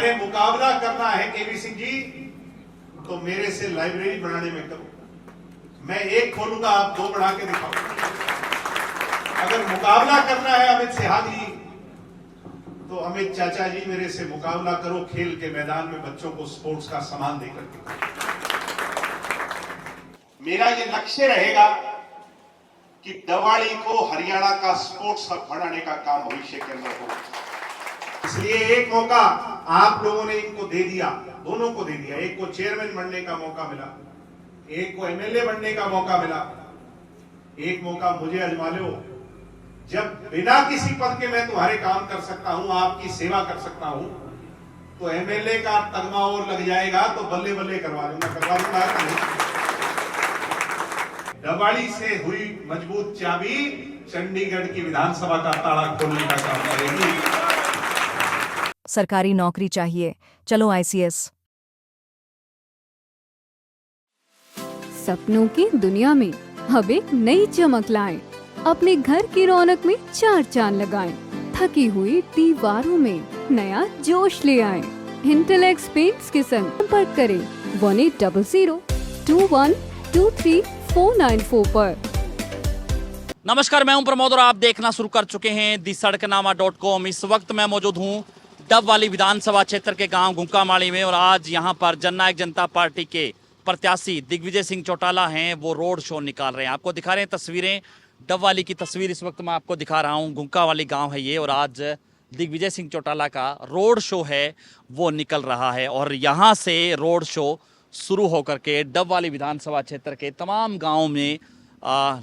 हमें मुकाबला करना है केवी सिंह जी, तो मेरे से लाइब्रेरी बनाने में करो। मैं एक खोलूंगा, आप दो बढ़ा के दिखाओ। अगर मुकाबला करना है अमित सिहाग जी, तो अमित चाचा जी मेरे से मुकाबला करो खेल के मैदान में, बच्चों को स्पोर्ट्स का सामान देकर के। मेरा ये लक्ष्य रहेगा कि दवाड़ी को हरियाणा का स्पोर्ट्स हब बनाने का काम भविष्य के अंदर हो। इसलिए एक मौका आप लोगों ने इनको दे दिया, दोनों को दे दिया। एक को चेयरमैन बनने का मौका मिला, एक को एमएलए बनने का मौका मिला, एक मौका मुझे आजमा लो। जब बिना किसी पद के मैं तुम्हारे काम कर सकता हूं, आपकी सेवा कर सकता हूं, तो एमएलए का तगमा और लग जाएगा तो बल्ले बल्ले करवा दूंगा। दवाड़ी से हुई मजबूत चाबी चंडीगढ़ की विधानसभा का ताला खोलने का काम करेगी। सरकारी नौकरी चाहिए, चलो आईसीएस। सपनों की दुनिया में अब एक नई चमक लाएं। अपने घर की रौनक में चार चांद लगाएं। थकी हुई दीवारों में नया जोश ले आएं। इंटेलेक्स पेंट्स के संग संपर्क करें 180021239494 पर। नमस्कार, मैं हूं प्रमोद और आप देखना शुरू कर चुके हैं दी सड़कनामा.com। इस वक्त मैं मौजूद हूं डबवाली विधानसभा क्षेत्र के गांव घुंकामाड़ी में और आज यहां पर जननायक जनता पार्टी के प्रत्याशी दिग्विजय सिंह चौटाला हैं, वो रोड शो निकाल रहे हैं। आपको दिखा रहे हैं तस्वीरें, डबवाली की तस्वीर इस वक्त मैं आपको दिखा रहा हूं। घुंकावाली गांव है ये और आज दिग्विजय सिंह चौटाला का रोड शो है वो निकल रहा है और यहाँ से रोड शो शुरू होकर के डबवाली विधानसभा क्षेत्र के तमाम गाँव में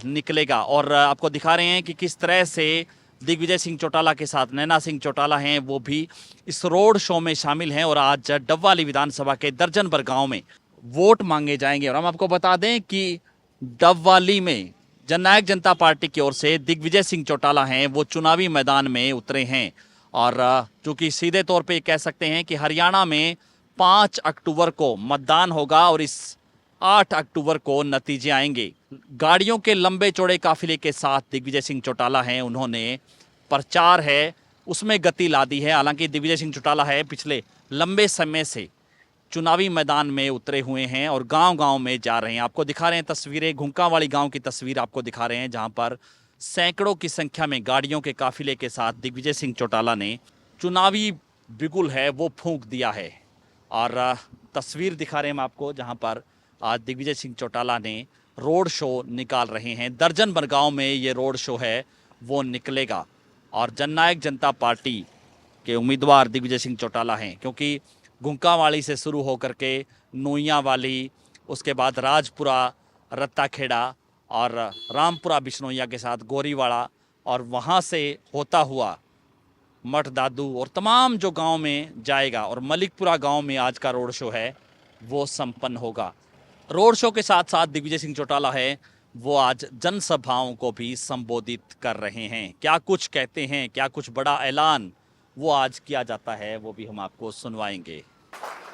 निकलेगा। और आपको दिखा रहे हैं कि किस तरह से दिग्विजय सिंह चौटाला के साथ नैना सिंह चौटाला हैं, वो भी इस रोड शो में शामिल हैं और आज डबवाली विधानसभा के दर्जन भर गाँव में वोट मांगे जाएंगे। और हम आपको बता दें कि डबवाली में जननायक जनता पार्टी की ओर से दिग्विजय सिंह चौटाला हैं, वो चुनावी मैदान में उतरे हैं। और चूंकि सीधे तौर पे कह सकते हैं कि हरियाणा में 5 अक्टूबर को मतदान होगा और इस 8 अक्टूबर को नतीजे आएंगे। गाड़ियों के लंबे चौड़े काफिले के साथ दिग्विजय सिंह चौटाला हैं, उन्होंने प्रचार है उसमें गति ला दी है। हालांकि दिग्विजय सिंह चौटाला है पिछले लंबे समय से चुनावी मैदान में उतरे हुए हैं और गांव-गांव में जा रहे हैं। आपको दिखा रहे हैं तस्वीरें, घुंकावाली गांव की तस्वीर आपको दिखा रहे हैं, जहां पर सैकड़ों की संख्या में गाड़ियों के काफिले के साथ दिग्विजय सिंह चौटाला ने चुनावी बिगुल है वो फूंक दिया है। और तस्वीर दिखा रहे हैं हम आपको, जहां पर आज दिग्विजय सिंह चौटाला ने रोड शो निकाल रहे हैं। दर्जन भर गाँव में ये रोड शो है वो निकलेगा और जननायक जनता पार्टी के उम्मीदवार दिग्विजय सिंह चौटाला हैं, क्योंकि घुंकावाली से शुरू होकर के नोइयावाली, उसके बाद राजपुरा, रत्ताखेड़ा और रामपुरा बिश्नोइया के साथ गोरीवाड़ा और वहाँ से होता हुआ मठ दादू और तमाम जो गांव में जाएगा और मलिकपुरा गांव में आज का रोड शो है वो संपन्न होगा। रोड शो के साथ साथ दिग्विजय सिंह चौटाला है वो आज जनसभाओं को भी संबोधित कर रहे हैं। क्या कुछ कहते हैं, क्या कुछ बड़ा ऐलान वो आज किया जाता है, वो भी हम आपको सुनवाएंगे।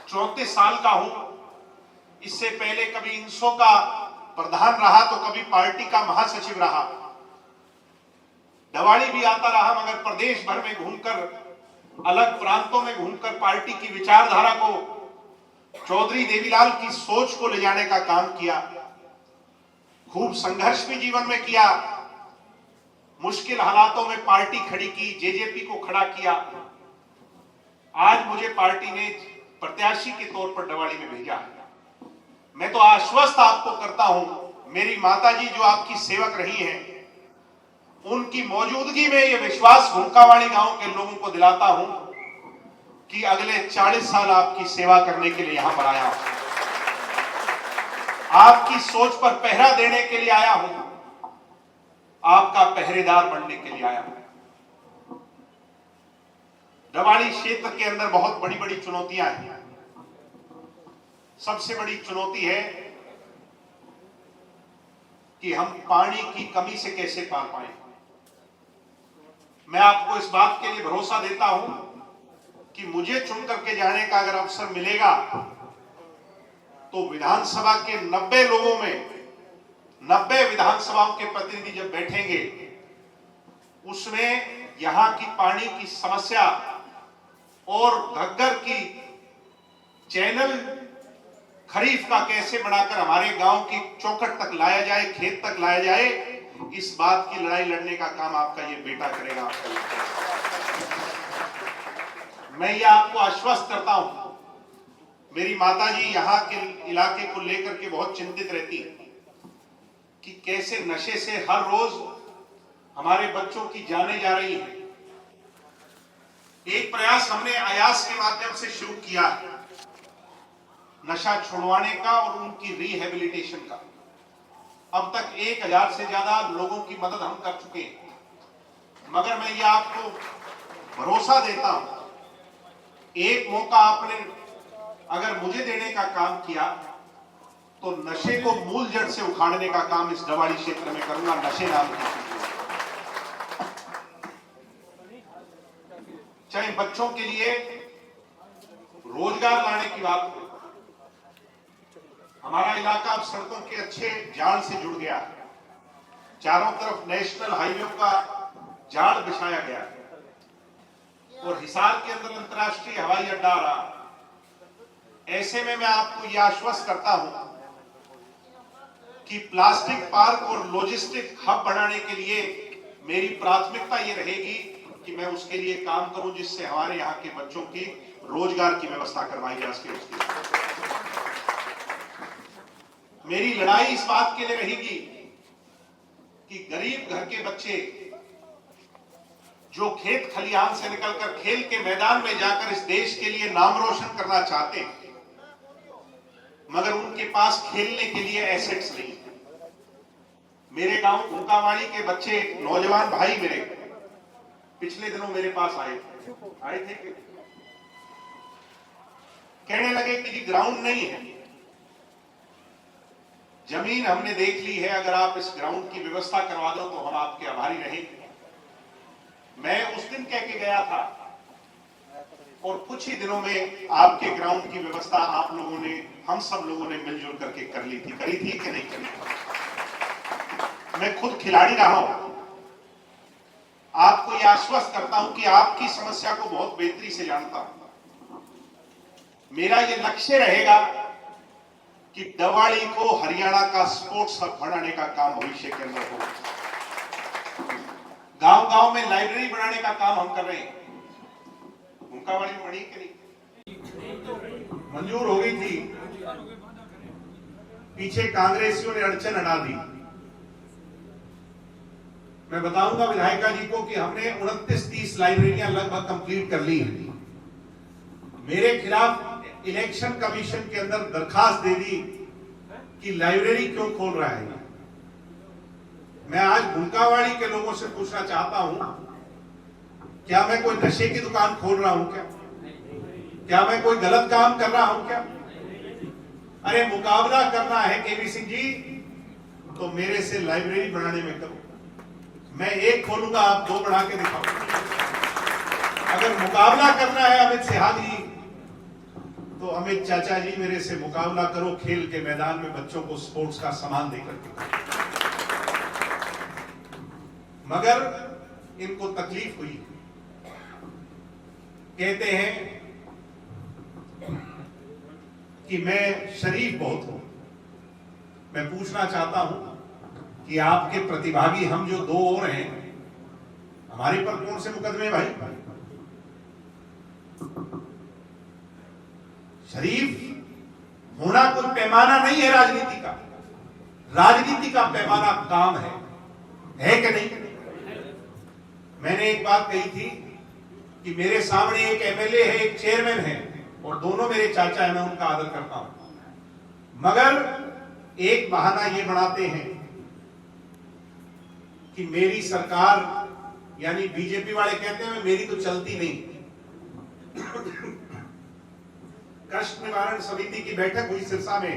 34 साल का हूं, इससे पहले कभी इंसो का प्रधान रहा तो कभी पार्टी का महासचिव रहा। दवाड़ी भी आता रहा, मगर प्रदेश भर में घूमकर, अलग प्रांतों में घूमकर पार्टी की विचारधारा को, चौधरी देवीलाल की सोच को ले जाने का काम किया। खूब संघर्ष भी जीवन में किया, मुश्किल हालातों में पार्टी खड़ी की, जेजेपी को खड़ा किया। आज मुझे पार्टी ने प्रत्याशी के तौर पर डवाड़ी में भेजा है। मैं तो आश्वस्त आपको करता हूं, मेरी माताजी जो आपकी सेवक रही हैं, उनकी मौजूदगी में यह विश्वास घुंकावाड़ी गांव के लोगों को दिलाता हूं कि अगले 40 साल आपकी सेवा करने के लिए यहां पर आया हूं, आपकी सोच पर पहरा देने के लिए आया हूं, आपका पहरेदार बनने के लिए आया हूं। डवाड़ी क्षेत्र के अंदर बहुत बड़ी बड़ी चुनौतियां हैं। सबसे बड़ी चुनौती है कि हम पानी की कमी से कैसे पार पाएं। मैं आपको इस बात के लिए भरोसा देता हूं कि मुझे चुन करके जाने का अगर अवसर मिलेगा तो विधानसभा के 90 लोगों में 90 विधानसभाओं के प्रतिनिधि जब बैठेंगे, उसमें यहां की पानी की समस्या और घग्गर की चैनल खरीफ का कैसे बढ़ाकर हमारे गांव की चौखट तक लाया जाए, खेत तक लाया जाए, इस बात की लड़ाई लड़ने का काम आपका ये बेटा करेगा। मैं ये आपको आश्वस्त करता हूं, मेरी माताजी यहां के इलाके को लेकर के बहुत चिंतित रहती है कि कैसे नशे से हर रोज हमारे बच्चों की जानें जा रही हैं। एक प्रयास हमने अयास के माध्यम से शुरू किया है, नशा छुड़वाने का और उनकी रिहेबिलिटेशन का। अब तक 1000 से ज्यादा लोगों की मदद हम कर चुके हैं, मगर मैं ये आपको भरोसा देता हूं, एक मौका आपने अगर मुझे देने का काम किया तो नशे को मूल जड़ से उखाड़ने का काम इस डवाड़ी क्षेत्र में करूंगा। नशे नाम की चाहे बच्चों के लिए रोजगार लाने की बात हो, हमारा इलाका अब सड़कों के अच्छे जाल से जुड़ गया है, चारों तरफ नेशनल हाईवे का जाल बिछाया गया है और हिसार के अंदर अंतर्राष्ट्रीय हवाई अड्डा आ रहा। ऐसे में मैं आपको यह आश्वस्त करता हूं कि प्लास्टिक पार्क और लॉजिस्टिक हब बनाने के लिए मेरी प्राथमिकता यह रहेगी कि मैं उसके लिए काम करूं, जिससे हमारे यहां के बच्चों की रोजगार की व्यवस्था करवाई जा सके। मेरी लड़ाई इस बात के लिए रहेगी कि गरीब घर के बच्चे जो खेत खलिहान से निकलकर खेल के मैदान में जाकर इस देश के लिए नाम रोशन करना चाहते हैं, मगर उनके पास खेलने के लिए एसेट्स नहीं है। मेरे गांव घुंकावाड़ी के बच्चे, नौजवान भाई मेरे पिछले दिनों मेरे पास आए थे, कहने लगे कि जी ग्राउंड नहीं है, जमीन हमने देख ली है, अगर आप इस ग्राउंड की व्यवस्था करवा दो तो हम आपके आभारी रहेंगे। मैं उस दिन कह के गया था और कुछ ही दिनों में आपके ग्राउंड की व्यवस्था आप लोगों ने, हम सब लोगों ने मिलजुल करके कर ली थी। करी थी कि नहीं करी? मैं खुद खिलाड़ी रहा हूं, आपको यह आश्वस्त करता हूं कि आपकी समस्या को बहुत बेहतरी से जानता हूं। मेरा यह लक्ष्य रहेगा कि डवाड़ी को हरियाणा का स्पोर्ट्स हब बनाने का काम भविष्य के अंदर हो। गांव गांव में लाइब्रेरी बनाने का काम हम कर रहे हैं। घुंकावाड़ी में बनी कि नहीं? मंजूर हो गई थी, पीछे कांग्रेसियों ने अड़चन हटा दी। मैं बताऊंगा विधायिका जी को कि हमने 29-30 लाइब्रेरियां लगभग कंप्लीट कर ली हैं। मेरे खिलाफ इलेक्शन कमीशन के अंदर दरखास्त दे दी कि लाइब्रेरी क्यों खोल रहा है। मैं आज घुंकावाड़ी के लोगों से पूछना चाहता हूं, क्या मैं कोई नशे की दुकान खोल रहा हूं क्या मैं कोई गलत काम कर रहा हूं क्या? अरे मुकाबला करना है केवी सिंह जी तो मेरे से लाइब्रेरी बनाने में करो। मैं एक खोलूंगा, आप 2 बढ़ा के दिखाओ। अगर मुकाबला करना है अमित सिहाग जी तो अमित चाचा जी मेरे से मुकाबला करो, खेल के मैदान में बच्चों को स्पोर्ट्स का सामान देकर के। मगर इनको तकलीफ हुई, कहते हैं कि मैं शरीफ बहुत हूं। मैं पूछना चाहता हूं कि आपके प्रतिभागी हम जो 2 और हैं, हमारे पर कौन से मुकदमे भाई? शरीफ होना कोई पैमाना नहीं है राजनीति का। राजनीति का पैमाना काम है कि नहीं? मैंने एक बात कही थी कि मेरे सामने एक एमएलए है, एक चेयरमैन है और दोनों मेरे चाचा है, मैं उनका आदर करता हूं। मगर एक बहाना ये बनाते हैं कि मेरी सरकार, यानी बीजेपी वाले कहते हैं मेरी तो चलती नहीं। कष्ट निवारण समिति की बैठक हुई सिरसा में,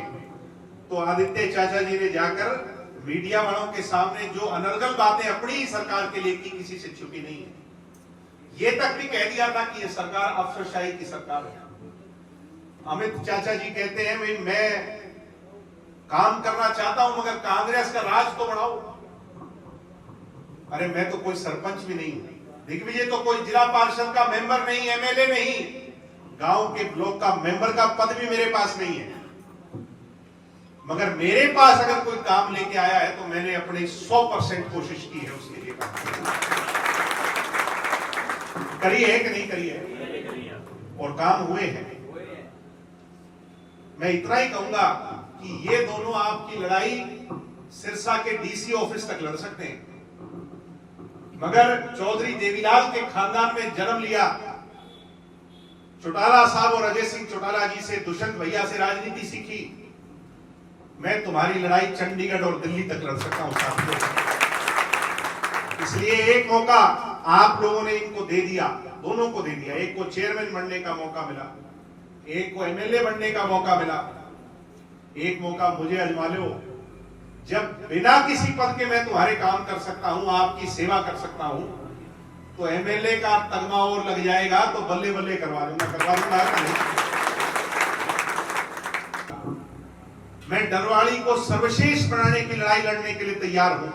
तो आदित्य चाचा जी ने जाकर मीडिया वालों के सामने जो अनर्गल बातें अपनी ही सरकार के लिए की, किसी से छुपी नहीं है, ये तक भी कह दिया था कि ये सरकार अफसरशाही की सरकार है। अमित चाचा जी कहते हैं भाई मैं काम करना चाहता हूं मगर कांग्रेस का राज तो बढ़ाओ। अरे मैं तो कोई सरपंच भी नहीं हूं, दिग्विजय तो कोई जिला पार्षद का मेंबर नहीं, एमएलए नहीं, गांव के ब्लॉक का मेंबर का पद भी मेरे पास नहीं है, मगर मेरे पास अगर कोई काम लेके आया है तो मैंने अपनी 100% कोशिश की है उसके लिए करी है कि नहीं करी है, और काम हुए हैं। मैं इतना ही कहूंगा कि ये दोनों आपकी लड़ाई सिरसा के डीसी ऑफिस तक लड़ सकते हैं, मगर चौधरी देवीलाल के खानदान में जन्म लिया, चौटाला साहब और अजय सिंह चौटाला जी से, दुष्यंत भैया से राजनीति सीखी, मैं तुम्हारी लड़ाई चंडीगढ़ और दिल्ली तक लड़ सकता हूं साथियों। इसलिए एक मौका आप लोगों ने इनको दे दिया, दोनों को दे दिया। एक को चेयरमैन बनने का मौका मिला, एक को एमएलए बनने का मौका मिला, एक मौका मुझे आजमा लो। जब बिना किसी पद के मैं तुम्हारे काम कर सकता हूं, आपकी सेवा कर सकता हूं, तो एमएलए का तगमा और लग जाएगा तो बल्ले बल्ले करवा दूंगा नहीं। मैं डरवाली को सर्वश्रेष्ठ बनाने की लड़ाई लड़ने के लिए तैयार हूं,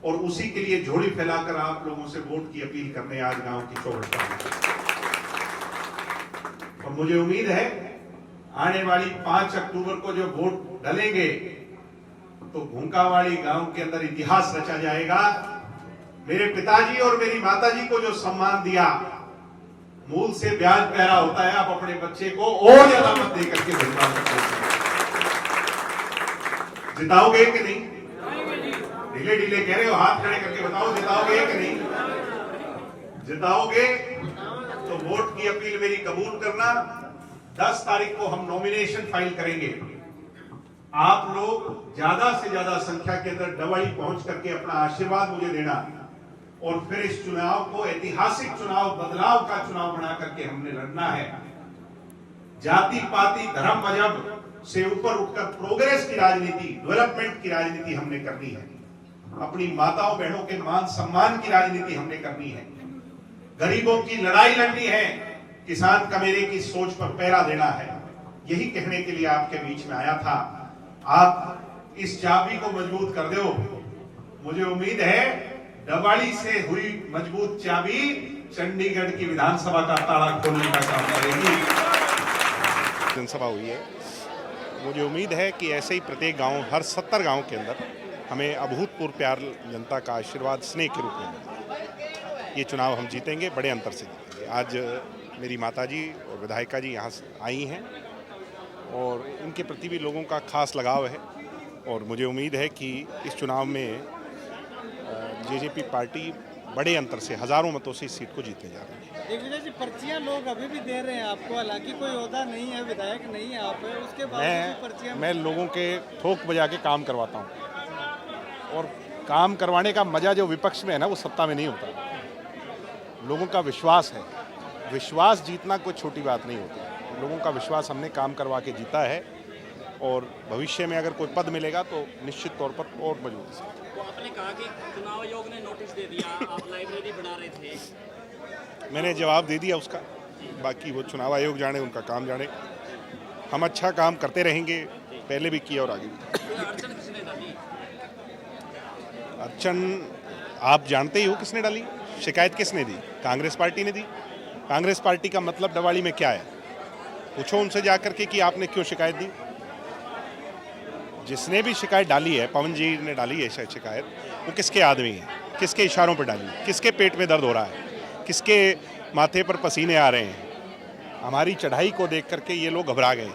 और उसी के लिए झोली फैलाकर आप लोगों से वोट की अपील करने आज गांव की चौबट पर। और मुझे उम्मीद है आने वाली 5 अक्टूबर को जो वोट डलेंगे तो घुंकावाड़ी गांव के अंदर इतिहास रचा जाएगा। मेरे पिताजी और मेरी माताजी को जो सम्मान दिया, मूल से ब्याज प्यारा होता है, आप अपने बच्चे को और ज्यादा मत दे करके जिताओगे कि नहीं? ढीले ढीले कह रहे हो, हाथ खड़े करके बताओ, जिताओगे कि नहीं? जिताओगे तो वोट की अपील मेरी कबूल करना। 10 तारीख को हम नॉमिनेशन फाइल करेंगे। आप लोग ज्यादा से ज्यादा संख्या के अंदर डवाड़ी पहुंच करके अपना आशीर्वाद मुझे देना, और फिर इस चुनाव को ऐतिहासिक चुनाव, बदलाव का चुनाव बना करके हमने लड़ना है। जाति पाति धर्म मजहब से ऊपर उठकर प्रोग्रेस की राजनीति, डेवलपमेंट की राजनीति हमने करनी है। अपनी माताओं बहनों के मान सम्मान की राजनीति हमने करनी है। गरीबों की लड़ाई लड़नी है, किसान कमेरे की सोच पर पहरा देना है। यही कहने के लिए आपके बीच में आया था। आप इस चाबी को मजबूत कर दो। मुझे उम्मीद है डवाड़ी से हुई मजबूत चाबी चंडीगढ़ की विधानसभा का ताला खोलने का काम करेगी। जनसभा हुई है, मुझे उम्मीद है कि ऐसे ही प्रत्येक गांव, हर 70 गांव के अंदर हमें अभूतपूर्व प्यार, जनता का आशीर्वाद, स्नेह के रूप में ये चुनाव हम जीतेंगे, बड़े अंतर से जीतेंगे। आज मेरी माताजी और विधायिका जी यहाँ आई हैं और इनके प्रति भी लोगों का खास लगाव है, और मुझे उम्मीद है कि इस चुनाव में जेजेपी पार्टी बड़े अंतर से, हजारों मतों से इस सीट को जीतने जा रही है। दिग्विजय जी, पर्चियां लोग अभी भी दे रहे हैं आपको, हालांकि कोई ओहदा नहीं है, विधायक नहीं है आप, उसके बाद पर्चियां मैं लोगों के ठोक बजा के काम करवाता हूँ, और काम करवाने का मजा जो विपक्ष में है ना, वो सत्ता में नहीं होता। लोगों का विश्वास है, विश्वास जीतना कोई छोटी बात नहीं होती। लोगों का विश्वास हमने काम करवा के जीता है, और भविष्य में अगर कोई पद मिलेगा तो निश्चित तौर पर और मजबूती से। तो आपने कहा कि चुनाव आयोग ने नोटिस दे दिया, आप लाइब्रेरी बना रहे थे, मैंने जवाब दे दिया उसका। बाकी वो चुनाव आयोग जाने, उनका काम जाने। हम अच्छा काम करते रहेंगे, पहले भी किया और आगे भी। अड़चन किसने डाली? अड़चन आप जानते ही हो किसने डाली, शिकायत किसने दी? कांग्रेस पार्टी ने दी। कांग्रेस पार्टी का मतलब डवाड़ी में क्या है? पूछो उनसे जाकर के कि आपने क्यों शिकायत दी। जिसने भी शिकायत डाली है, पवन जी ने डाली है शायद शिकायत, वो किसके आदमी है, किसके इशारों पर डाली, किसके पेट में दर्द हो रहा है, किसके माथे पर पसीने आ रहे हैं। हमारी चढ़ाई को देख करके ये लोग घबरा गए,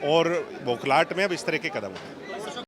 और बौखलाहट में अब इस तरह के कदम उठाए।